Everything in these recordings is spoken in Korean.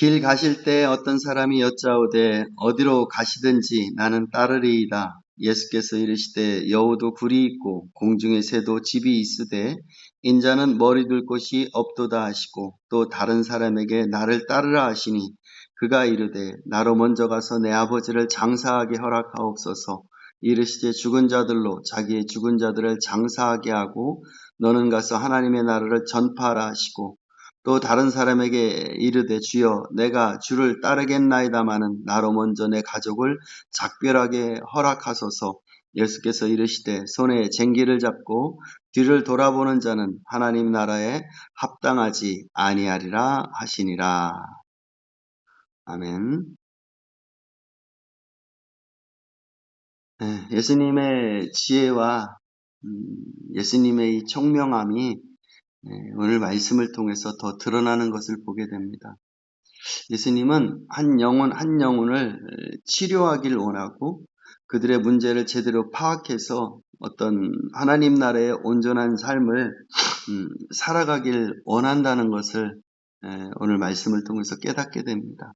길 가실 때 어떤 사람이 여짜오되 어디로 가시든지 나는 따르리이다. 예수께서 이르시되 여우도 굴이 있고 공중의 새도 집이 있으되 인자는 머리 둘 곳이 없도다 하시고 또 다른 사람에게 나를 따르라 하시니 그가 이르되 나로 먼저 가서 내 아버지를 장사하게 허락하옵소서. 이르시되 죽은 자들로 자기의 죽은 자들을 장사하게 하고 너는 가서 하나님의 나라를 전파하라 하시고 또 다른 사람에게 이르되 주여 내가 주를 따르겠나이다마는 나로 먼저 내 가족을 작별하게 허락하소서. 예수께서 이르시되 손에 쟁기를 잡고 뒤를 돌아보는 자는 하나님 나라에 합당하지 아니하리라 하시니라. 아멘. 예수님의 지혜와 예수님의 이 총명함이 오늘 말씀을 통해서 더 드러나는 것을 보게 됩니다. 예수님은 한 영혼 한 영혼을 치료하길 원하고 그들의 문제를 제대로 파악해서 어떤 하나님 나라의 온전한 삶을 살아가길 원한다는 것을 오늘 말씀을 통해서 깨닫게 됩니다.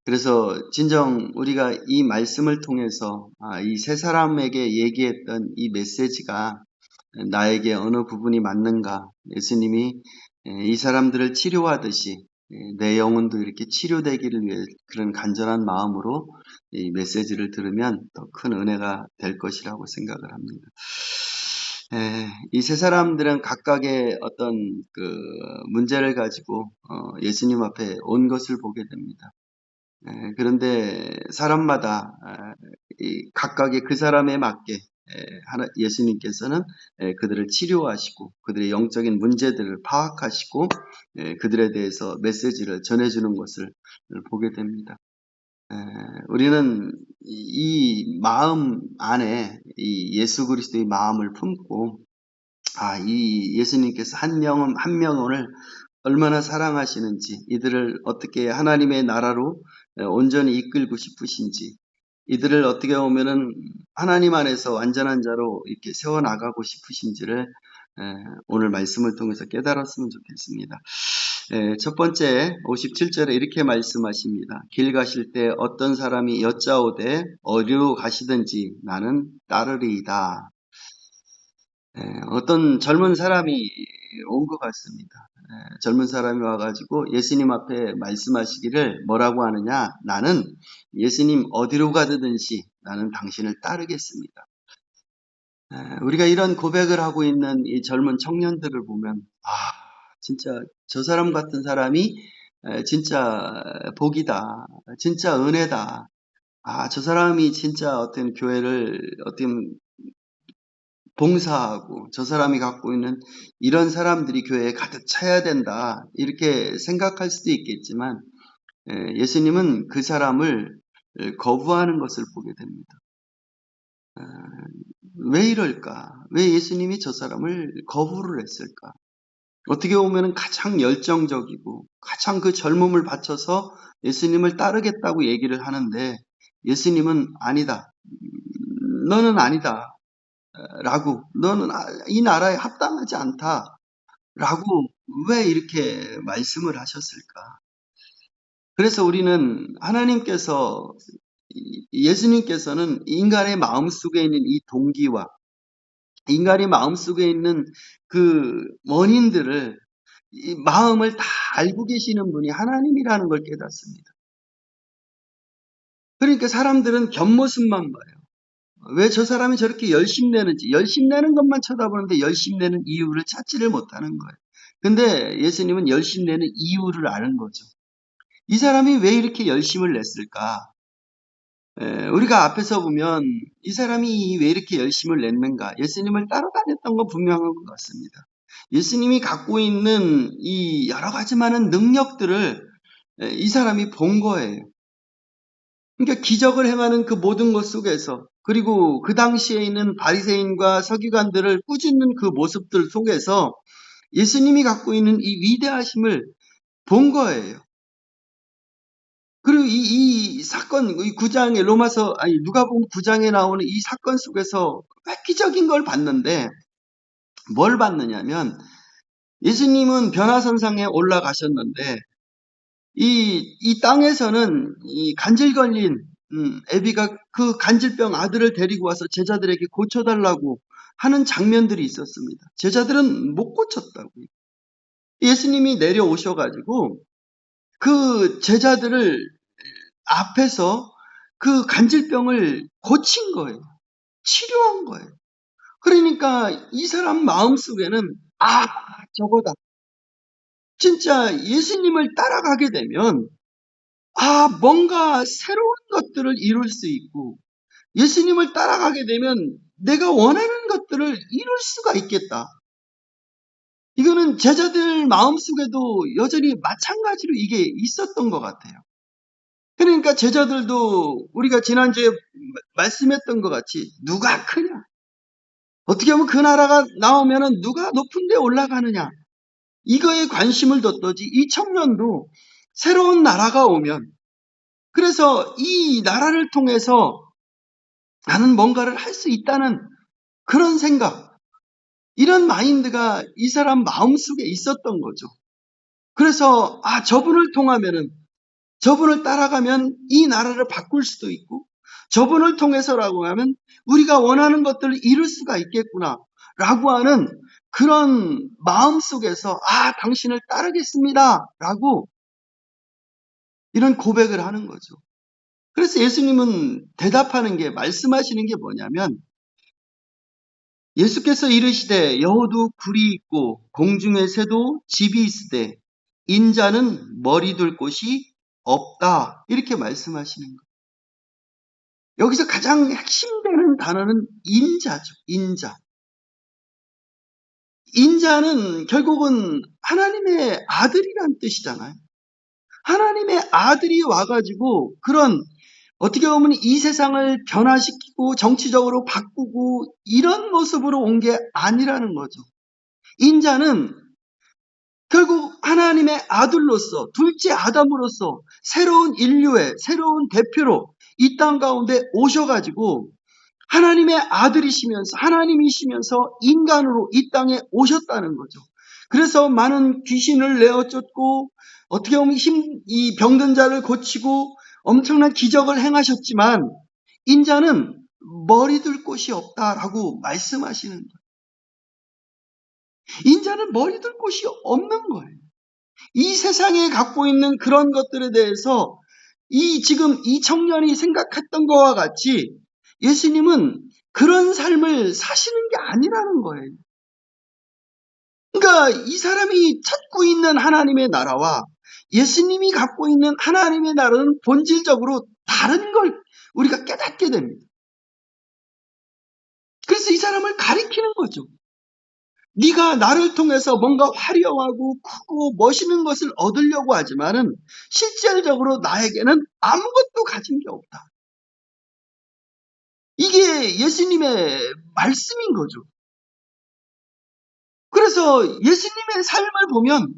그래서 진정 우리가 이 말씀을 통해서 이 세 사람에게 얘기했던 이 메시지가 나에게 어느 부분이 맞는가, 예수님이 이 사람들을 치료하듯이 내 영혼도 이렇게 치료되기를 위해 그런 간절한 마음으로 이 메시지를 들으면 더 큰 은혜가 될 것이라고 생각을 합니다. 이 세 사람들은 각각의 어떤 그 문제를 가지고 예수님 앞에 온 것을 보게 됩니다. 그런데 사람마다 각각의 그 사람에 맞게 예수님께서는 그들을 치료하시고 그들의 영적인 문제들을 파악하시고 그들에 대해서 메시지를 전해주는 것을 보게 됩니다. 우리는 이 마음 안에 이 예수 그리스도의 마음을 품고 이 예수님께서 한 명을 얼마나 사랑하시는지, 이들을 어떻게 하나님의 나라로 온전히 이끌고 싶으신지, 이들을 어떻게 보면은 하나님 안에서 완전한 자로 이렇게 세워나가고 싶으신지를 오늘 말씀을 통해서 깨달았으면 좋겠습니다. 첫 번째 57절에 이렇게 말씀하십니다. 길 가실 때 어떤 사람이 여짜오되 어디로 가시든지 나는 따르리이다. 어떤 젊은 사람이 온 것 같습니다. 젊은 사람이 와가지고 예수님 앞에 말씀하시기를 뭐라고 하느냐? 나는 예수님 어디로 가든지 나는 당신을 따르겠습니다. 우리가 이런 고백을 하고 있는 이 젊은 청년들을 보면 진짜 저 사람 같은 사람이 진짜 복이다. 진짜 은혜다. 저 사람이 진짜 어떤 교회를 어떤 봉사하고 저 사람이 갖고 있는 이런 사람들이 교회에 가득 차야 된다. 이렇게 생각할 수도 있겠지만 예수님은 그 사람을 거부하는 것을 보게 됩니다. 왜 이럴까? 왜 예수님이 저 사람을 거부를 했을까? 어떻게 보면 가장 열정적이고 가장 그 젊음을 바쳐서 예수님을 따르겠다고 얘기를 하는데 예수님은 아니다. 너는 아니다. 라고 너는 이 나라에 합당하지 않다. 라고 왜 이렇게 말씀을 하셨을까? 그래서 우리는 하나님께서 예수님께서는 인간의 마음속에 있는 이 동기와 인간의 마음속에 있는 그 원인들을 이 마음을 다 알고 계시는 분이 하나님이라는 걸 깨닫습니다. 그러니까 사람들은 겉모습만 봐요. 왜 저 사람이 저렇게 열심내는지, 열심내는 것만 쳐다보는데 열심내는 이유를 찾지를 못하는 거예요. 근데 예수님은 열심내는 이유를 아는 거죠. 이 사람이 왜 이렇게 열심을 냈을까? 우리가 앞에서 보면 이 사람이 왜 이렇게 열심을 냈는가? 예수님을 따라다녔던 건 분명한 것 같습니다. 예수님이 갖고 있는 이 여러 가지 많은 능력들을 이 사람이 본 거예요. 그러니까 기적을 행하는 그 모든 것 속에서 그리고 그 당시에 있는 바리새인과 서기관들을 꾸짖는 그 모습들 속에서 예수님이 갖고 있는 이 위대하심을 본 거예요. 그리고 이 사건, 이 9장에 누가복음 9장에 나오는 이 사건 속에서 획기적인 걸 봤는데 뭘 봤느냐면 예수님은 변화선상에 올라가셨는데 이 땅에서는 이 간질 걸린 애비가 그 간질병 아들을 데리고 와서 제자들에게 고쳐달라고 하는 장면들이 있었습니다. 제자들은 못 고쳤다고요. 예수님이 내려오셔가지고 그 제자들을 앞에서 그 간질병을 고친 거예요. 치료한 거예요. 그러니까 이 사람 마음속에는 아, 저거다. 진짜 예수님을 따라가게 되면 뭔가 새로운 것들을 이룰 수 있고 예수님을 따라가게 되면 내가 원하는 것들을 이룰 수가 있겠다. 이거는 제자들 마음속에도 여전히 마찬가지로 이게 있었던 것 같아요. 그러니까 제자들도 우리가 지난주에 말씀했던 것 같이 누가 크냐? 어떻게 하면 그 나라가 나오면은 누가 높은 데 올라가느냐? 이거에 관심을 뒀더지 이 청년도 새로운 나라가 오면 그래서 이 나라를 통해서 나는 뭔가를 할 수 있다는 그런 생각, 이런 마인드가 이 사람 마음속에 있었던 거죠. 그래서 저분을 통하면은 저분을 따라가면 이 나라를 바꿀 수도 있고 저분을 통해서라고 하면 우리가 원하는 것들을 이룰 수가 있겠구나 라고 하는 그런 마음속에서 당신을 따르겠습니다 라고 이런 고백을 하는 거죠. 그래서 예수님은 대답하는 게 말씀하시는 게 뭐냐면 예수께서 이르시되 여호도 굴이 있고 공중의 새도 집이 있으되 인자는 머리 둘 곳이 없다 이렇게 말씀하시는 거예요. 여기서 가장 핵심되는 단어는 인자죠. 인자. 인자는 결국은 하나님의 아들이란 뜻이잖아요. 하나님의 아들이 와가지고 그런 어떻게 보면 이 세상을 변화시키고 정치적으로 바꾸고 이런 모습으로 온 게 아니라는 거죠. 인자는 결국 하나님의 아들로서 둘째 아담으로서 새로운 인류의 새로운 대표로 이 땅 가운데 오셔가지고 하나님의 아들이시면서 하나님이시면서 인간으로 이 땅에 오셨다는 거죠. 그래서 많은 귀신을 내어 쫓고 어떻게 보면 이 병든 자를 고치고 엄청난 기적을 행하셨지만 인자는 머리 둘 곳이 없다라고 말씀하시는 거예요. 인자는 머리 둘 곳이 없는 거예요. 이 세상에 갖고 있는 그런 것들에 대해서 지금 이 청년이 생각했던 것과 같이 예수님은 그런 삶을 사시는 게 아니라는 거예요. 그러니까 이 사람이 찾고 있는 하나님의 나라와 예수님이 갖고 있는 하나님의 나라는 본질적으로 다른 걸 우리가 깨닫게 됩니다. 그래서 이 사람을 가리키는 거죠. 네가 나를 통해서 뭔가 화려하고 크고 멋있는 것을 얻으려고 하지만은 실질적으로 나에게는 아무것도 가진 게 없다. 이게 예수님의 말씀인 거죠. 그래서 예수님의 삶을 보면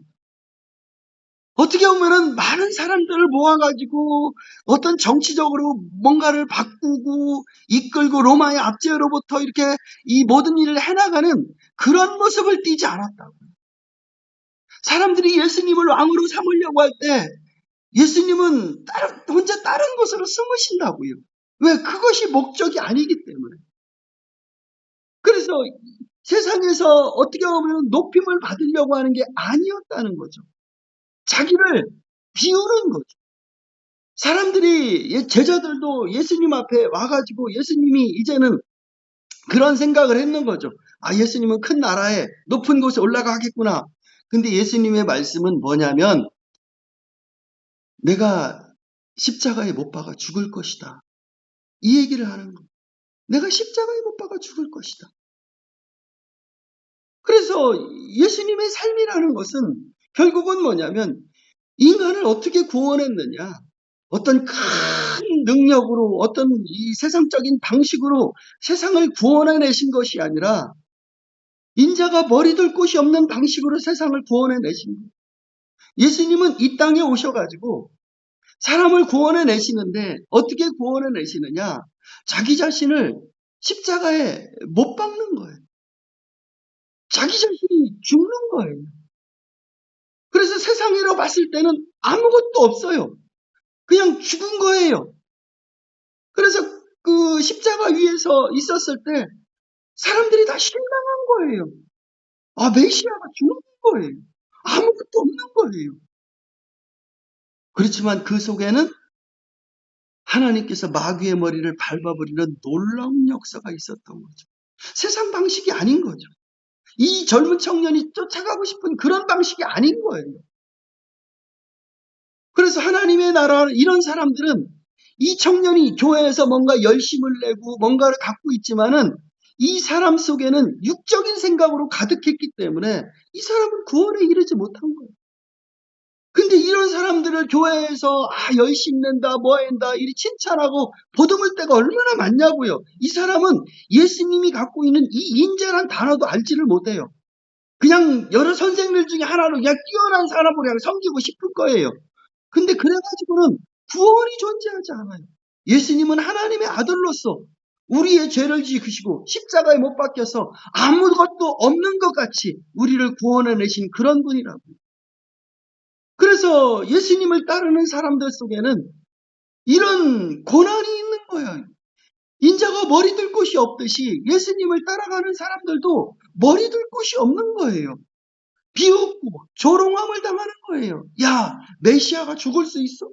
어떻게 보면은 많은 사람들을 모아가지고 어떤 정치적으로 뭔가를 바꾸고 이끌고 로마의 압제로부터 이렇게 이 모든 일을 해나가는 그런 모습을 띠지 않았다고요. 사람들이 예수님을 왕으로 삼으려고 할 때 예수님은 혼자 다른 곳으로 숨으신다고요. 왜? 그것이 목적이 아니기 때문에. 그래서 세상에서 어떻게 보면 높임을 받으려고 하는 게 아니었다는 거죠. 자기를 비우는 거죠. 사람들이 제자들도 예수님 앞에 와가지고 예수님이 이제는 그런 생각을 했는 거죠. 예수님은 큰 나라에 높은 곳에 올라가겠구나. 근데 예수님의 말씀은 뭐냐면 내가 십자가에 못 박아 죽을 것이다. 이 얘기를 하는 거예요. 내가 십자가에 못 박아 죽을 것이다. 그래서 예수님의 삶이라는 것은 결국은 뭐냐면 인간을 어떻게 구원했느냐. 어떤 큰 능력으로 어떤 이 세상적인 방식으로 세상을 구원해내신 것이 아니라 인자가 머리둘 곳이 없는 방식으로 세상을 구원해내신 거예요. 예수님은 이 땅에 오셔가지고 사람을 구원해내시는데 어떻게 구원해내시느냐. 자기 자신을 십자가에 못 박는 거예요. 자기 자신이 죽는 거예요. 그래서 세상 세상으로 봤을 때는 아무것도 없어요. 그냥 죽은 거예요. 그래서 그 십자가 위에서 있었을 때 사람들이 다 실망한 거예요. 아, 메시아가 죽는 거예요. 아무것도 없는 거예요. 그렇지만 그 속에는 하나님께서 마귀의 머리를 밟아버리는 놀라운 역사가 있었던 거죠. 세상 방식이 아닌 거죠. 이 젊은 청년이 쫓아가고 싶은 그런 방식이 아닌 거예요. 그래서 하나님의 나라, 이런 사람들은 이 청년이 교회에서 뭔가 열심을 내고 뭔가를 갖고 있지만은 이 사람 속에는 육적인 생각으로 가득했기 때문에 이 사람은 구원에 이르지 못한 거예요. 근데 이런 사람들을 교회에서 열심히 낸다, 뭐 한다, 이리 칭찬하고 보듬을 때가 얼마나 많냐고요. 이 사람은 예수님이 갖고 있는 이 인재란 단어도 알지를 못해요. 그냥 여러 선생들 중에 하나로 그냥 뛰어난 사람으로 그냥 섬기고 싶을 거예요. 근데 그래가지고는 구원이 존재하지 않아요. 예수님은 하나님의 아들로서 우리의 죄를 지으시고 십자가에 못 박혀서 아무것도 없는 것 같이 우리를 구원해내신 그런 분이라고. 그래서 예수님을 따르는 사람들 속에는 이런 고난이 있는 거예요. 인자가 머리 들 곳이 없듯이 예수님을 따라가는 사람들도 머리 들 곳이 없는 거예요. 비웃고 조롱함을 당하는 거예요. 야, 메시아가 죽을 수 있어?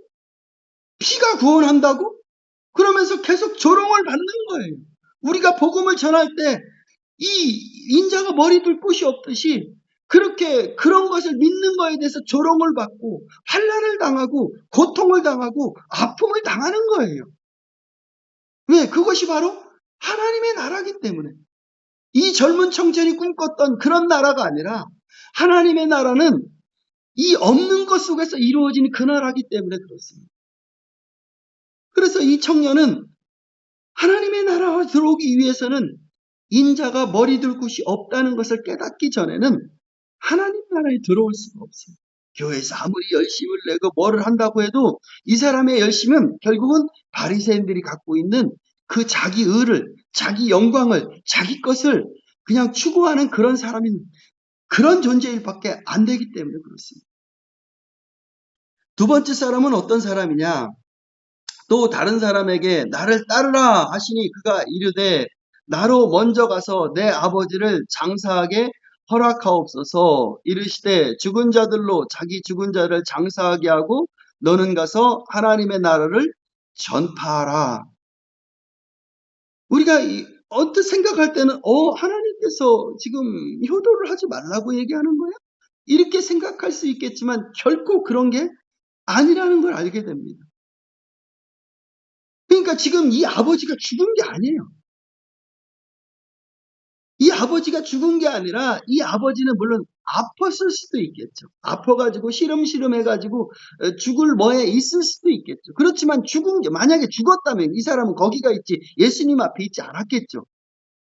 피가 구원한다고? 그러면서 계속 조롱을 받는 거예요. 우리가 복음을 전할 때 이 인자가 머리 둘 곳이 없듯이 그렇게 그런 것을 믿는 거에 대해서 조롱을 받고 환난을 당하고 고통을 당하고 아픔을 당하는 거예요. 왜? 그것이 바로 하나님의 나라이기 때문에. 이 젊은 청년이 꿈꿨던 그런 나라가 아니라 하나님의 나라는 이 없는 것 속에서 이루어지는 그 나라이기 때문에 그렇습니다. 그래서 이 청년은 하나님의 나라에 들어오기 위해서는 인자가 머리 둘 곳이 없다는 것을 깨닫기 전에는 하나님 나라에 들어올 수가 없어요. 교회에서 아무리 열심을 내고 뭐를 한다고 해도 이 사람의 열심은 결국은 바리새인들이 갖고 있는 그 자기 의를, 자기 영광을, 자기 것을 그냥 추구하는 그런 사람인 그런 존재일 밖에 안 되기 때문에 그렇습니다. 두 번째 사람은 어떤 사람이냐? 또 다른 사람에게 나를 따르라 하시니 그가 이르되 나로 먼저 가서 내 아버지를 장사하게 허락하옵소서. 이르시되 죽은 자들로 자기 죽은 자를 장사하게 하고 너는 가서 하나님의 나라를 전파하라. 우리가 언뜻 생각할 때는 하나님께서 지금 효도를 하지 말라고 얘기하는 거야? 이렇게 생각할 수 있겠지만 결코 그런 게 아니라는 걸 알게 됩니다. 그러니까 지금 이 아버지가 죽은 게 아니에요. 이 아버지가 죽은 게 아니라 이 아버지는 물론 아팠을 수도 있겠죠. 아파가지고 시름시름 해가지고 죽을 뭐에 있을 수도 있겠죠. 그렇지만 죽은 게 만약에 죽었다면 이 사람은 거기가 있지 예수님 앞에 있지 않았겠죠.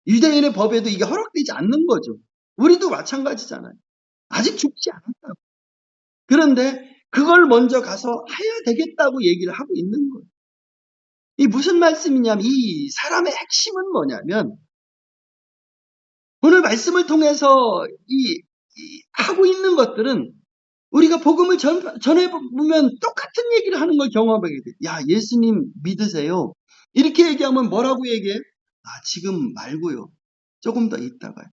유대인의 법에도 이게 허락되지 않는 거죠. 우리도 마찬가지잖아요. 아직 죽지 않았다고. 그런데 그걸 먼저 가서 해야 되겠다고 얘기를 하고 있는 거예요. 이 무슨 말씀이냐면 이 사람의 핵심은 뭐냐면 오늘 말씀을 통해서 하고 있는 것들은 우리가 복음을 전해보면 똑같은 얘기를 하는 걸 경험하게 돼. 야, 예수님 믿으세요. 이렇게 얘기하면 뭐라고 얘기해? 지금 말고요. 조금 더 있다가요.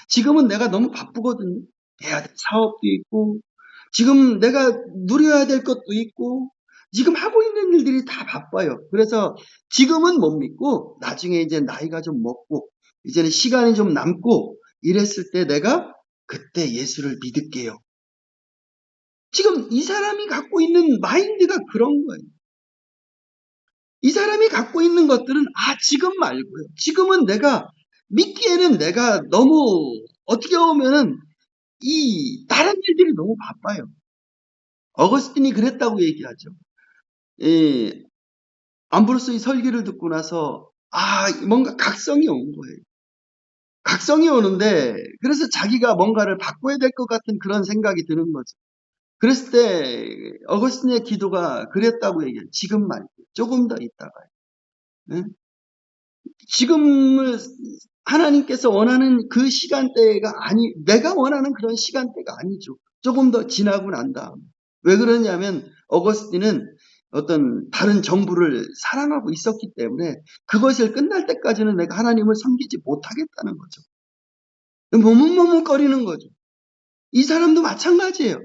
지금은 내가 너무 바쁘거든요. 해야 될 사업도 있고, 지금 내가 누려야 될 것도 있고, 지금 하고 있는 일들이 다 바빠요. 그래서 지금은 못 믿고, 나중에 이제 나이가 좀 먹고, 이제는 시간이 좀 남고, 이랬을 때 내가 그때 예수를 믿을게요. 지금 이 사람이 갖고 있는 마인드가 그런 거예요. 이 사람이 갖고 있는 것들은 지금 말고요. 지금은 내가 믿기에는 내가 너무 어떻게 보면은 이 다른 일들이 너무 바빠요. 어거스틴이 그랬다고 얘기하죠. 암브로스의 설교를 듣고 나서 뭔가 각성이 온 거예요. 각성이 오는데 그래서 자기가 뭔가를 바꿔야 될 것 같은 그런 생각이 드는 거죠. 그랬을 때 어거스틴의 기도가 그랬다고 얘기해요. 지금 말고 조금 더 있다가요. 네? 지금을 하나님께서 원하는 그 시간대가 내가 원하는 그런 시간대가 아니죠. 조금 더 지나고 난 다음. 왜 그러냐면 어거스틴은 어떤 다른 정부를 사랑하고 있었기 때문에 그것을 끝날 때까지는 내가 하나님을 섬기지 못하겠다는 거죠. 머뭇머뭇거리는 거죠. 이 사람도 마찬가지예요.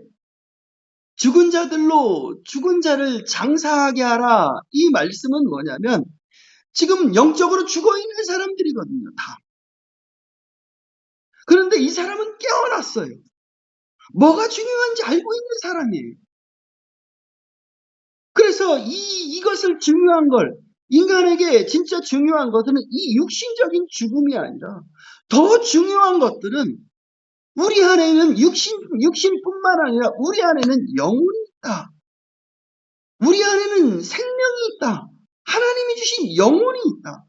죽은 자들로 죽은 자를 장사하게 하라. 이 말씀은 뭐냐면 지금 영적으로 죽어있는 사람들이거든요. 다. 그런데 이 사람은 깨어났어요. 뭐가 중요한지 알고 있는 사람이에요. 그래서 이것을 중요한 걸, 인간에게 진짜 중요한 것은 이 육신적인 죽음이 아니라 더 중요한 것들은 우리 안에는 육신뿐만 아니라 우리 안에는 영혼이 있다. 우리 안에는 생명이 있다. 하나님이 주신 영혼이 있다.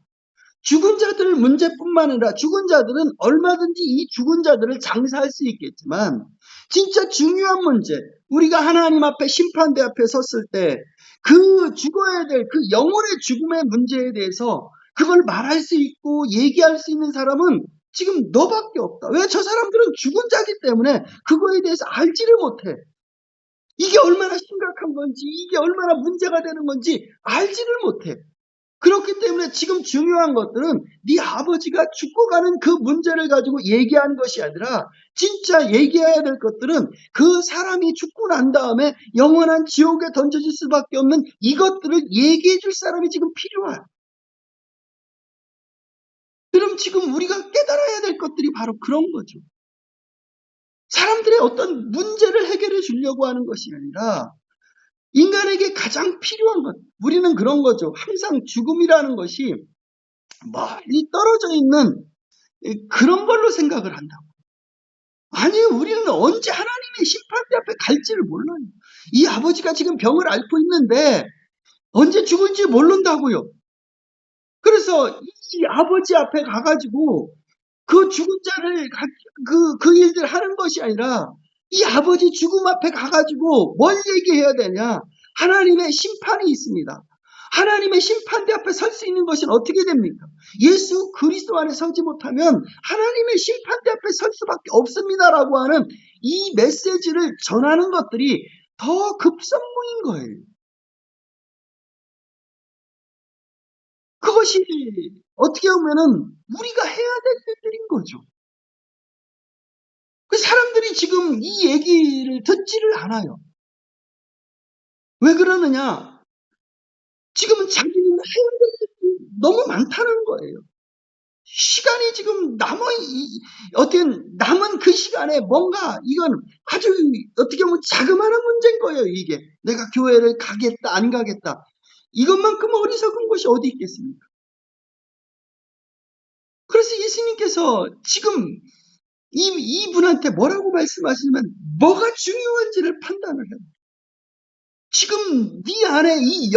죽은 자들 문제뿐만 아니라 죽은 자들은 얼마든지 이 죽은 자들을 장사할 수 있겠지만 진짜 중요한 문제, 우리가 하나님 앞에 심판대 앞에 섰을 때 그 죽어야 될 그 영혼의 죽음의 문제에 대해서 그걸 말할 수 있고 얘기할 수 있는 사람은 지금 너밖에 없다. 왜? 저 사람들은 죽은 자기 때문에 그거에 대해서 알지를 못해. 이게 얼마나 심각한 건지, 이게 얼마나 문제가 되는 건지 알지를 못해. 그렇기 때문에 지금 중요한 것들은 네 아버지가 죽고 가는 그 문제를 가지고 얘기하는 것이 아니라 진짜 얘기해야 될 것들은 그 사람이 죽고 난 다음에 영원한 지옥에 던져질 수밖에 없는 이것들을 얘기해 줄 사람이 지금 필요해. 그럼 지금 우리가 깨달아야 될 것들이 바로 그런 거죠. 사람들의 어떤 문제를 해결해 주려고 하는 것이 아니라 인간에게 가장 필요한 것, 우리는 그런 거죠. 항상 죽음이라는 것이 멀리 떨어져 있는 그런 걸로 생각을 한다고. 아니, 우리는 언제 하나님의 심판대 앞에 갈지를 몰라요. 이 아버지가 지금 병을 앓고 있는데 언제 죽을지 모른다고요. 그래서 이 아버지 앞에 가가지고 그 죽은 자를 그 일들 하는 것이 아니라 이 아버지 죽음 앞에 가가지고 뭘 얘기해야 되냐? 하나님의 심판이 있습니다. 하나님의 심판대 앞에 설 수 있는 것은 어떻게 됩니까? 예수 그리스도 안에 서지 못하면 하나님의 심판대 앞에 설 수밖에 없습니다라고 하는 이 메시지를 전하는 것들이 더 급선무인 거예요. 그것이 어떻게 보면은 우리가 해야 될 일들인 거죠. 그 사람들이 지금 이 얘기를 듣지를 않아요. 왜 그러느냐? 지금은 자기는 해야 될 일이 너무 많다는 거예요. 시간이 지금 어떻게 남은 그 시간에 뭔가 이건 아주 어떻게 보면 자그마한 문제인 거예요, 이게. 내가 교회를 가겠다, 안 가겠다. 이것만큼 어리석은 것이 어디 있겠습니까? 그래서 예수님께서 지금 이분한테 뭐라고 말씀하시냐면 뭐가 중요한지를 판단을 해요. 지금 네 안에 이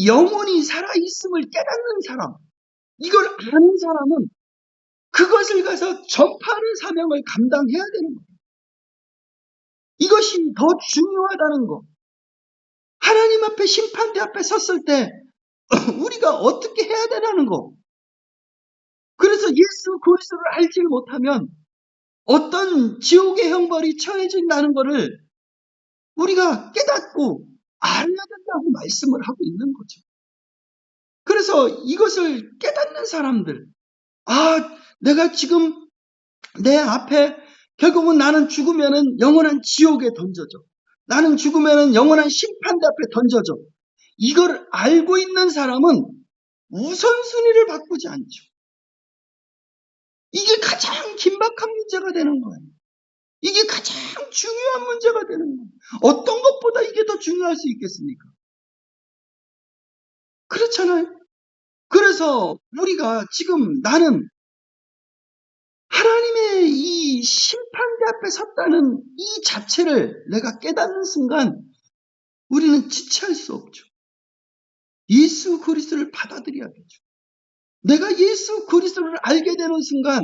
영혼이 살아있음을 깨닫는 사람, 이걸 아는 사람은 그것을 가서 전파하는 사명을 감당해야 되는 거예요. 이것이 더 중요하다는 거. 하나님 앞에 심판대 앞에 섰을 때 우리가 어떻게 해야 되냐는 거. 그래서 예수 그리스도를 알지 못하면 어떤 지옥의 형벌이 처해진다는 것을 우리가 깨닫고 알아야 된다고 말씀을 하고 있는 거죠. 그래서 이것을 깨닫는 사람들, 내가 지금 내 앞에 결국은 나는 죽으면은 영원한 지옥에 던져져. 나는 죽으면은 영원한 심판대 앞에 던져져. 이걸 알고 있는 사람은 우선순위를 바꾸지 않죠. 이게 가장 긴박한 문제가 되는 거예요. 이게 가장 중요한 문제가 되는 거예요. 어떤 것보다 이게 더 중요할 수 있겠습니까? 그렇잖아요. 그래서 우리가 지금 나는 하나님의 이 심판대 앞에 섰다는 이 자체를 내가 깨닫는 순간 우리는 지체할 수 없죠. 예수 그리스도를 받아들여야 되죠. 내가 예수 그리스도를 알게 되는 순간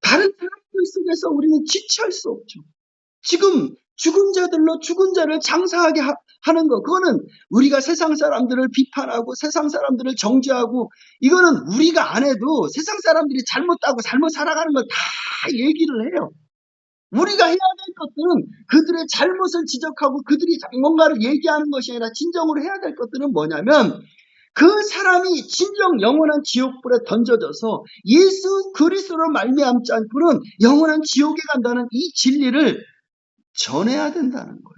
다른 사람들 속에서 우리는 지체할 수 없죠. 지금 죽은 자들로 죽은 자를 장사하게 하는 거, 그거는 우리가 세상 사람들을 비판하고 세상 사람들을 정죄하고 이거는 우리가 안 해도 세상 사람들이 잘못하고 잘못 살아가는 걸 다 얘기를 해요. 우리가 해야 될 것들은 그들의 잘못을 지적하고 그들이 뭔가를 얘기하는 것이 아니라 진정으로 해야 될 것들은 뭐냐면 그 사람이 진정 영원한 지옥불에 던져져서 예수 그리스도로 말미암지 않고는 영원한 지옥에 간다는 이 진리를 전해야 된다는 거예요.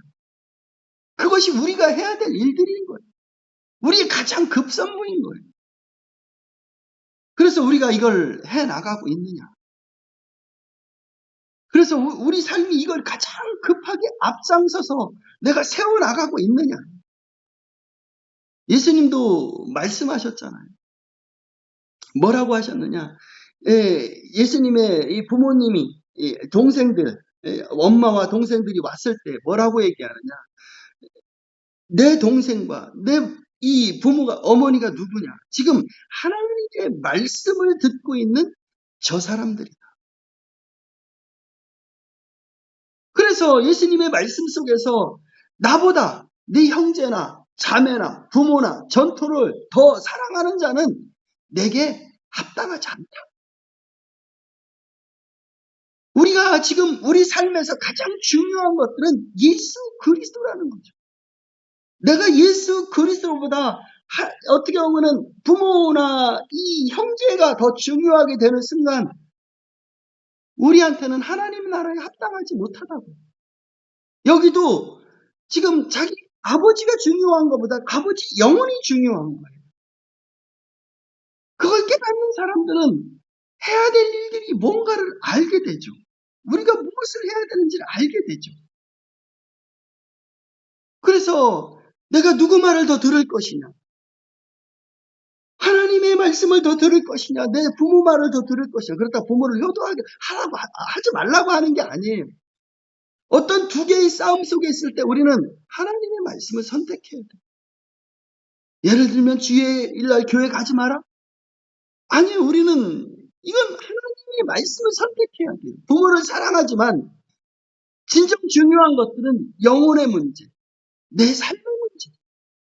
그것이 우리가 해야 될 일들인 거예요. 우리의 가장 급선무인 거예요. 그래서 우리가 이걸 해나가고 있느냐. 그래서 우리 삶이 이걸 가장 급하게 앞장서서 내가 세워나가고 있느냐. 예수님도 말씀하셨잖아요. 뭐라고 하셨느냐. 예수님의 이 부모님이 동생들, 엄마와 동생들이 왔을 때 뭐라고 얘기하느냐. 내 동생과 내 이 부모가 어머니가 누구냐. 지금 하나님의 말씀을 듣고 있는 저 사람들이다. 그래서 예수님의 말씀 속에서 나보다 네 형제나 자매나 부모나 전토를 더 사랑하는 자는 내게 합당하지 않다. 우리가 지금 우리 삶에서 가장 중요한 것들은 예수 그리스도라는 거죠. 내가 예수 그리스도보다 어떻게 보면 부모나 이 형제가 더 중요하게 되는 순간 우리한테는 하나님 나라에 합당하지 못하다고. 여기도 지금 자기 아버지가 중요한 것보다 아버지 영혼이 중요한 거예요. 그걸 깨닫는 사람들은 해야 될 일들이 뭔가를 알게 되죠. 우리가 무엇을 해야 되는지를 알게 되죠. 그래서 내가 누구 말을 더 들을 것이냐? 하나님의 말씀을 더 들을 것이냐? 내 부모 말을 더 들을 것이냐? 그렇다 부모를 효도하게 하지 말라고 하는 게 아니에요. 어떤 두 개의 싸움 속에 있을 때 우리는 하나님의 말씀을 선택해야 돼. 예를 들면 주일날 교회 가지 마라? 아니요, 우리는 이건 하나님의 말씀을 선택해야 돼요. 부모를 사랑하지만 진정 중요한 것들은 영혼의 문제, 내 삶의 문제,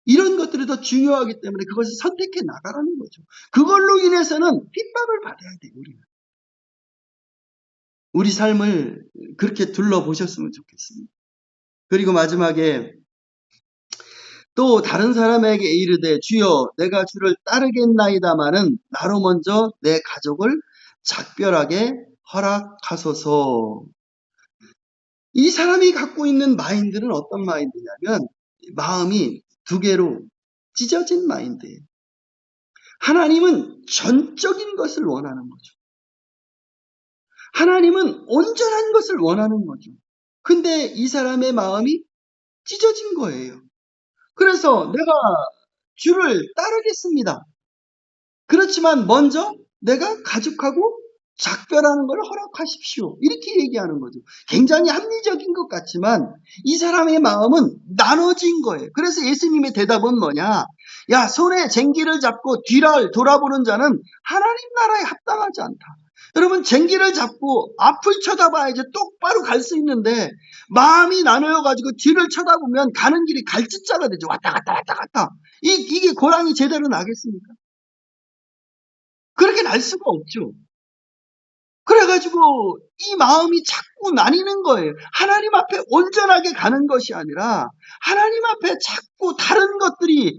이런 것들이 더 중요하기 때문에 그것을 선택해 나가라는 거죠. 그걸로 인해서는 핍박을 받아야 돼요, 우리는. 우리 삶을 그렇게 둘러보셨으면 좋겠습니다. 그리고 마지막에 또 다른 사람에게 이르되 주여 내가 주를 따르겠나이다마는 나로 먼저 내 가족을 작별하게 허락하소서. 이 사람이 갖고 있는 마인드는 어떤 마인드냐면 마음이 두 개로 찢어진 마인드예요. 하나님은 전적인 것을 원하는 거죠. 하나님은 온전한 것을 원하는 거죠. 근데 이 사람의 마음이 찢어진 거예요. 그래서 내가 주를 따르겠습니다. 그렇지만 먼저 내가 가족하고 작별하는 걸 허락하십시오. 이렇게 얘기하는 거죠. 굉장히 합리적인 것 같지만 이 사람의 마음은 나눠진 거예요. 그래서 예수님의 대답은 뭐냐? 야, 손에 쟁기를 잡고 뒤를 돌아보는 자는 하나님 나라에 합당하지 않다. 여러분, 쟁기를 잡고 앞을 쳐다봐야지 똑바로 갈 수 있는데 마음이 나눠가지고 뒤를 쳐다보면 가는 길이 갈짓자가 되죠. 왔다 갔다 왔다 갔다. 이게 고랑이 제대로 나겠습니까? 그렇게 날 수가 없죠. 그래가지고 이 마음이 자꾸 나뉘는 거예요. 하나님 앞에 온전하게 가는 것이 아니라 하나님 앞에 자꾸 다른 것들이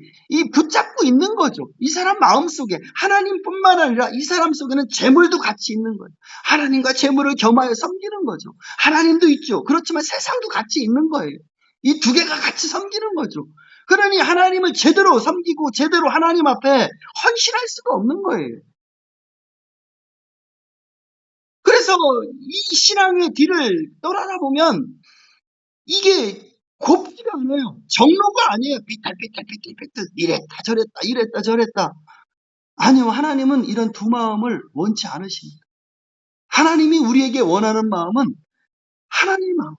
붙잡고 있는 거죠. 이 사람 마음속에 하나님뿐만 아니라 이 사람 속에는 재물도 같이 있는 거예요. 하나님과 재물을 겸하여 섬기는 거죠. 하나님도 있죠. 그렇지만 세상도 같이 있는 거예요. 이 두 개가 같이 섬기는 거죠. 그러니 하나님을 제대로 섬기고 제대로 하나님 앞에 헌신할 수가 없는 거예요. 그래서 이 신앙의 뒤를 떠나보면 이게 곱지가 않아요. 정로가 아니에요. 삐뚤삐뚤 이랬다 저랬다. 아니요, 하나님은 이런 두 마음을 원치 않으십니다. 하나님이 우리에게 원하는 마음은 하나님의 마음,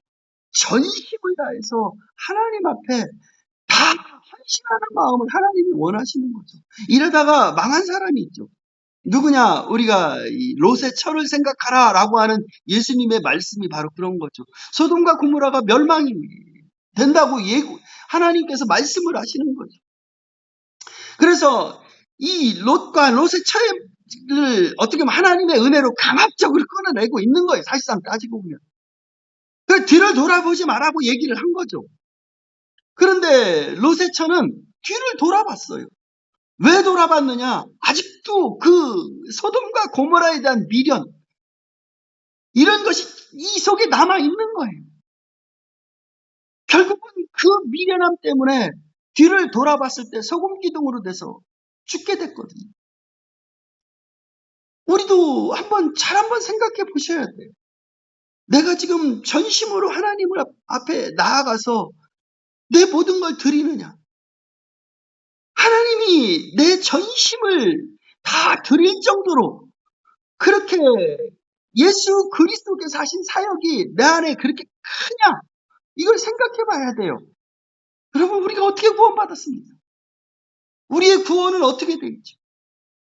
전심을 다해서 하나님 앞에 다 헌신하는 마음을 하나님이 원하시는 거죠. 이러다가 망한 사람이 있죠. 누구냐? 우리가 롯의 철을 생각하라라고 하는 예수님의 말씀이 바로 그런 거죠. 소돔과 고모라가 멸망이 된다고 하나님께서 말씀을 하시는 거죠. 그래서 이 롯과 롯의 철을 어떻게 보면 하나님의 은혜로 강압적으로 끊어내고 있는 거예요. 사실상 따지고 보면. 그 뒤를 돌아보지 말라고 얘기를 한 거죠. 그런데 롯의 처는 뒤를 돌아봤어요. 왜 돌아봤느냐? 아직도 그 소돔과 고모라에 대한 미련, 이런 것이 이 속에 남아 있는 거예요. 결국은 그 미련함 때문에 뒤를 돌아봤을 때 소금 기둥으로 돼서 죽게 됐거든요. 우리도 잘 한번 생각해 보셔야 돼요. 내가 지금 전심으로 하나님 앞에 나아가서 내 모든 걸 드리느냐? 하나님이 내 전심을 다 드릴 정도로 그렇게 예수 그리스도께서 하신 사역이 내 안에 그렇게 크냐? 이걸 생각해 봐야 돼요. 여러분, 우리가 어떻게 구원받았습니까? 우리의 구원은 어떻게 되겠죠?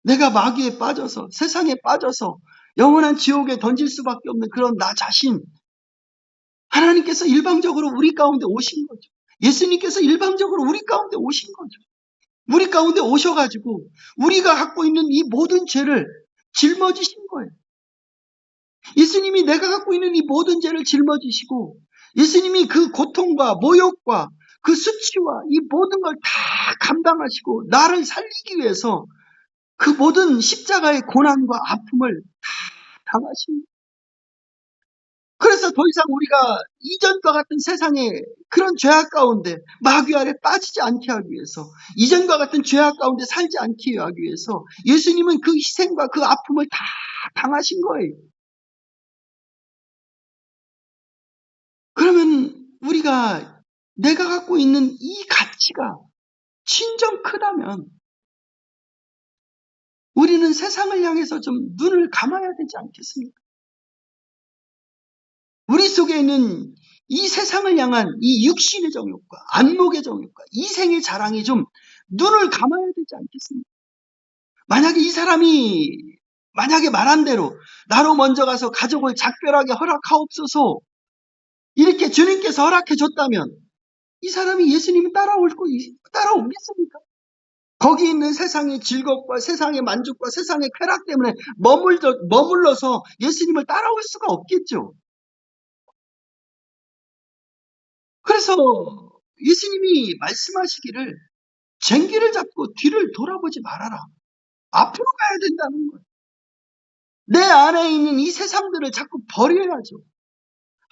내가 마귀에 빠져서, 세상에 빠져서 영원한 지옥에 던질 수밖에 없는 그런 나 자신, 하나님께서 일방적으로 우리 가운데 오신 거죠. 예수님께서 일방적으로 우리 가운데 오신 거죠. 우리 가운데 오셔가지고 우리가 갖고 있는 이 모든 죄를 짊어지신 거예요. 예수님이 내가 갖고 있는 이 모든 죄를 짊어지시고, 예수님이 그 고통과 모욕과 그 수치와 이 모든 걸 다 감당하시고 나를 살리기 위해서 그 모든 십자가의 고난과 아픔을 다 당하신. 그래서 더 이상 우리가 이전과 같은 세상의 그런 죄악 가운데 마귀 아래 빠지지 않게 하기 위해서, 이전과 같은 죄악 가운데 살지 않게 하기 위해서 예수님은 그 희생과 그 아픔을 다 당하신 거예요. 그러면 우리가 내가 갖고 있는 이 가치가 진정 크다면 우리는 세상을 향해서 좀 눈을 감아야 되지 않겠습니까? 우리 속에 있는 이 세상을 향한 이 육신의 정욕과 안목의 정욕과 이생의 자랑이 좀 눈을 감아야 되지 않겠습니까? 만약에 이 사람이 만약에 말한 대로 나로 먼저 가서 가족을 작별하게 허락하옵소서 이렇게 주님께서 허락해 줬다면 이 사람이 예수님을 따라오겠습니까? 거기 있는 세상의 즐겁과 세상의 만족과 세상의 쾌락 때문에 머물러서 예수님을 따라올 수가 없겠죠. 그래서 예수님이 말씀하시기를 쟁기를 잡고 뒤를 돌아보지 말아라. 앞으로 가야 된다는 거예요. 내 안에 있는 이 세상들을 자꾸 버려야죠.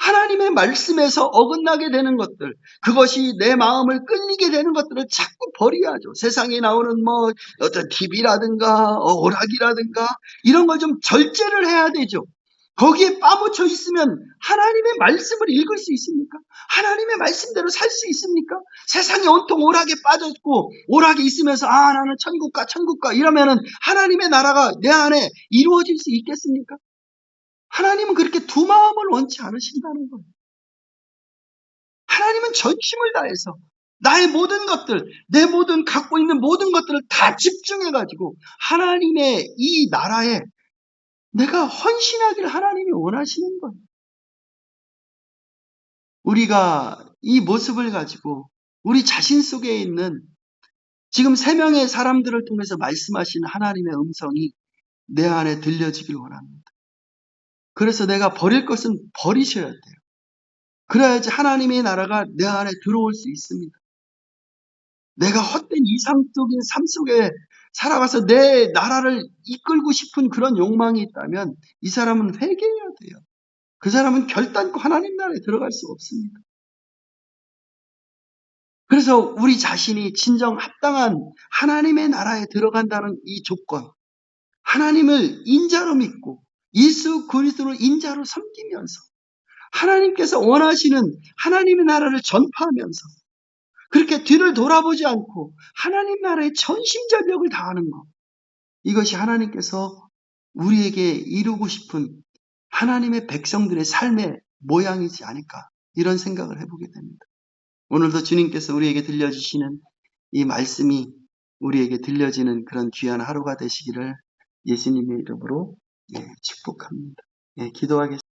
하나님의 말씀에서 어긋나게 되는 것들, 그것이 내 마음을 끌리게 되는 것들을 자꾸 버려야죠. 세상에 나오는 어떤 TV라든가 오락이라든가 이런 걸 좀 절제를 해야 되죠. 거기에 빠묻혀 있으면 하나님의 말씀을 읽을 수 있습니까? 하나님의 말씀대로 살 수 있습니까? 세상에 온통 오락에 빠졌고 오락에 있으면서 나는 천국가 이러면은 하나님의 나라가 내 안에 이루어질 수 있겠습니까? 하나님은 그렇게 두 마음을 원치 않으신다는 거예요. 하나님은 전심을 다해서 나의 모든 것들, 내 모든 갖고 있는 모든 것들을 다 집중해가지고 하나님의 이 나라에 내가 헌신하기를 하나님이 원하시는 거예요. 우리가 이 모습을 가지고 우리 자신 속에 있는 지금 3명의 사람들을 통해서 말씀하신 하나님의 음성이 내 안에 들려지길 원합니다. 그래서 내가 버릴 것은 버리셔야 돼요. 그래야지 하나님의 나라가 내 안에 들어올 수 있습니다. 내가 헛된 이상적인 삶 속에 살아가서 내 나라를 이끌고 싶은 그런 욕망이 있다면 이 사람은 회개해야 돼요. 그 사람은 결단코 하나님 나라에 들어갈 수 없습니다. 그래서 우리 자신이 진정 합당한 하나님의 나라에 들어간다는 이 조건, 하나님을 인자로 믿고 예수 그리스도를 인자로 섬기면서 하나님께서 원하시는 하나님의 나라를 전파하면서 그렇게 뒤를 돌아보지 않고 하나님 나라의 전심전력을 다하는 것, 이것이 하나님께서 우리에게 이루고 싶은 하나님의 백성들의 삶의 모양이지 않을까, 이런 생각을 해보게 됩니다. 오늘도 주님께서 우리에게 들려주시는 이 말씀이 우리에게 들려지는 그런 귀한 하루가 되시기를 예수님의 이름으로 축복합니다. 기도하겠습니다.